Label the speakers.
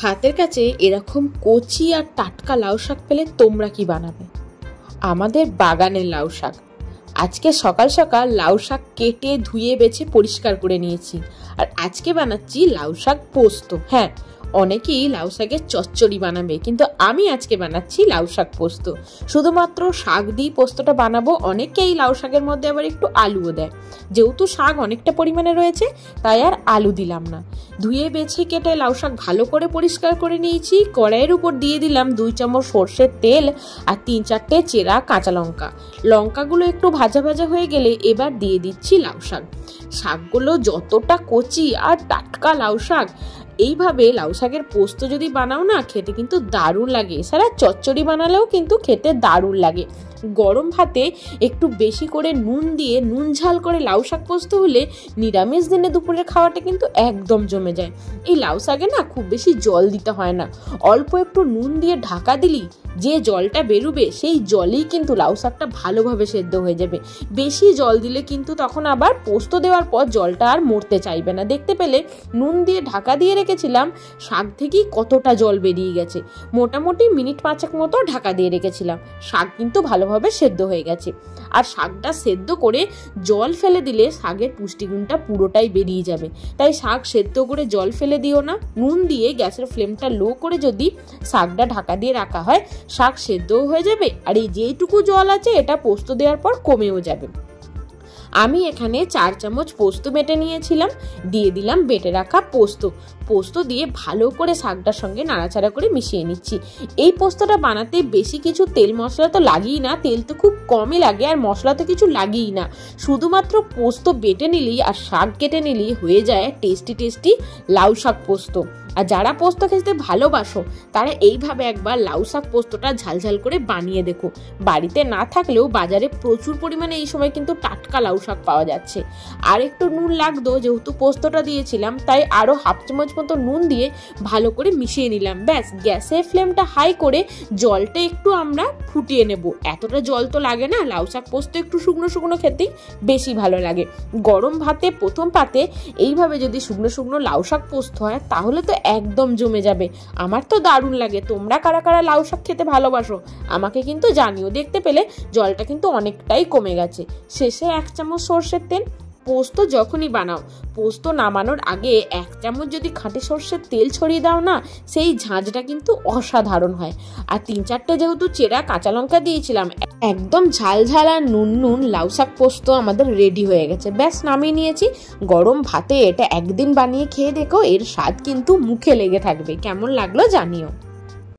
Speaker 1: হাতের কাছে এরকম কচি আর টাটকা লাউ শাক পেলে তোমরা কি বানাবে? আমাদের বাগানের লাউ শাক। আজকে সকাল সকাল লাউ শাক কেটে ধুয়ে বেছে পরিষ্কার করে নিয়েছি, আর আজকে বানাচ্ছি লাউ শাক পোস্ত। হ্যাঁ, অনেকেই লাউ শাকের চচ্চড়ি বানাবে, কিন্তু আমি আজকে বানাচ্ছি লাউ শাক পোস্ত। শুধুমাত্র শাক দিয়ে পোস্তটা বানাবো। অনেকেই লাউ শাকের মধ্যে আবার একটু আলুও দেয়। যেহেতু শাক অনেকটা পরিমাণে রয়েছে, তাই আর আলু দিলাম না। ধুয়ে বেছে কেটে লাউ শাক ভালো করে পরিষ্কার করে নিয়েছি। কড়াইয়ের উপর দিয়ে দিলাম 2 চামচ সর্ষের তেল আর 3-4টে চেরা কাঁচা লঙ্কা। লঙ্কাগুলো একটু ভাজা ভাজা হয়ে গেলে এবার দিয়ে দিচ্ছি লাউ শাক। শাকগুলো যতটা কচি আর টাটকা লাউ শাক, এইভাবে লাউ শাকের পোস্ত যদি বানাও না, খেতে কিন্তু দারুণ লাগে। এছাড়া চচ্চড়ি বানালেও কিন্তু খেতে দারুণ লাগে। গরম ভাতে একটু বেশি করে নুন দিয়ে নুন ঝাল করে লাউ শাক পোস্ত হলে নিরামিষ দিনে দুপুরের খাওয়াটা কিন্তু একদম জমে যায়। এই লাউ শাকে না খুব বেশি জল দিতে হয় না, অল্প একটু নুন দিয়ে ঢাকা দিলি যে জলটা বেরোবে সেই জলেই কিন্তু লাউ শাকটা ভালোভাবে সেদ্ধ হয়ে যাবে। বেশি জল দিলে কিন্তু তখন আবার পোস্ত দেওয়ার পর জলটা আর মরতে চাইবে না। দেখতে পেলে নুন দিয়ে ঢাকা দিয়ে রেখেছিলাম, শাক থেকেই কতটা জল বেরিয়ে গেছে। মোটামুটি মিনিট 5 মতো ঢাকা দিয়ে রেখেছিলাম। শাক কিন্তু ভালোভাবে সেদ্ধ হয়ে গেছে। আর শাকটা সেদ্ধ করে জল ফেলে দিলে শাকের পুষ্টিগুণটা পুরোটাই বেরিয়ে যাবে। তাই শাক সেদ্ধ করে জল ফেলে দিও না। নুন দিয়ে গ্যাসের ফ্লেমটা লো করে যদি শাকটা ঢাকা দিয়ে রাখা হয়, শাক সেদ্ধও হয়ে যাবে, আর এই যেটুকু জল আছে এটা পোস্ত দেওয়ার পর কমেও যাবে। আমি এখানে 4 চামচ পোস্ত বেটে নিয়েছিলাম, দিয়ে দিলাম বেটে রাখা পোস্ত দিয়ে ভালো করে শাকটার সঙ্গে নাড়াচাড়া করে মিশিয়ে নিচ্ছি। এই পোস্তটা বানাতে বেশি কিছু তেল মশলা তো লাগেই না, তেল তো খুব কমই লাগে, আর মশলা তো কিছু লাগেই না। শুধুমাত্র পোস্ত বেটে নিলেই আর শাক কেটে নিলেই হয়ে যায় টেস্টি লাউ শাক পোস্ত। আর যারা পোস্ত খেতে ভালোবাসো তারা এইভাবে একবার লাউ শাক পোস্তটা ঝালঝাল করে বানিয়ে দেখো। বাড়িতে না থাকলেও বাজারে প্রচুর পরিমাণে এই সময় কিন্তু টাটকা লাউ শাক পাওয়া যাচ্ছে। আর একটু নুন লাগতো, যেহেতু পোস্তটা দিয়েছিলাম তাই আরো 1/2 চামচ মতো নুন দিয়ে ভালো করে মিশিয়ে নিলাম। ব্যাস, গ্যাসের ফ্লেমটা হাই করে জলটা একটু আমরা ফুটিয়ে নেব। এতটা জল তো লাগে না, লাউ শাক পোস্ত একটু শুকনো শুকনো খেতেই বেশি ভালো লাগে। গরম ভাতে প্রথম পাতে এইভাবে যদি শুকনো শুকনো লাউ শাক পোস্ত হয় তাহলে তো একদম জমে যাবে। আমার তো দারুণ লাগে। তোমরা কারা কারা লাউ শাক খেতে ভালোবাসো আমাকে কিন্তু জানিও। দেখতে পেলে জলটা কিন্তু অনেকটাই কমে গেছে। শেষে 1 চামচ সর্ষের তেল। পোস্ত যখনই বানাও, পোস্ত নামানোর আগে 1 চামচ যদি খাঁটি সর্ষের তেল ছড়িয়ে দাও না, সেই ঝাঁঝটা কিন্তু অসাধারণ হয়। আর 3-4টে যেহেতু চেরা কাঁচা লঙ্কা দিয়েছিলাম, একদম ঝাল ঝাল আর নুন লাউ শাক পোস্ত আমাদের রেডি হয়ে গেছে। ব্যাস, নামিয়ে নিয়েছি। গরম ভাতে এটা একদিন বানিয়ে খেয়ে দেখো, এর স্বাদ কিন্তু মুখে লেগে থাকবে। কেমন লাগলো জানিও।